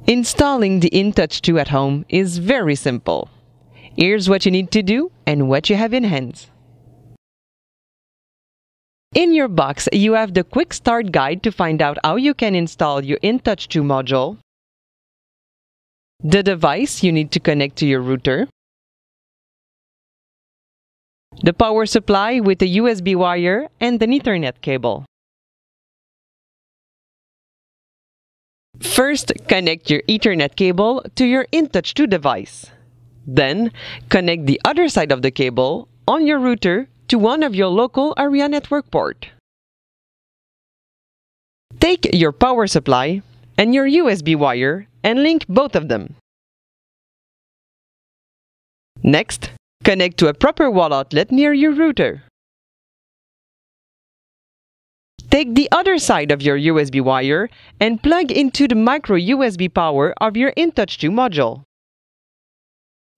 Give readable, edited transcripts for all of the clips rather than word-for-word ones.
Installing the InTouch 2 at home is very simple. Here's what you need to do and what you have in hand. In your box, you have the quick start guide to find out how you can install your InTouch 2 module, the device you need to connect to your router, the power supply with a USB wire and an Ethernet cable. First, connect your Ethernet cable to your InTouch 2 device. Then, connect the other side of the cable on your router to one of your local area network port. Take your power supply and your USB wire and link both of them. Next, connect to a proper wall outlet near your router. Take the other side of your USB wire and plug into the micro USB power of your InTouch 2 module.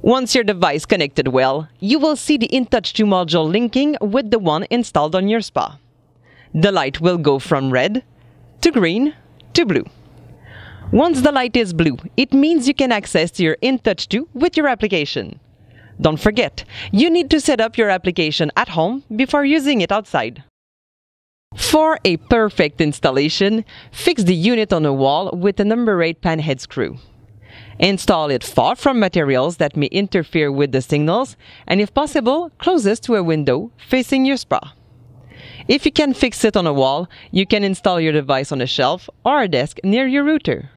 Once your device connected well, you will see the InTouch 2 module linking with the one installed on your SPA. The light will go from red to green to blue. Once the light is blue, it means you can access your InTouch 2 with your application. Don't forget, you need to set up your application at home before using it outside. For a perfect installation, fix the unit on a wall with a number 8 pan head screw. Install it far from materials that may interfere with the signals and, if possible, closest to a window facing your SPA. If you can fix it on a wall, you can install your device on a shelf or a desk near your router.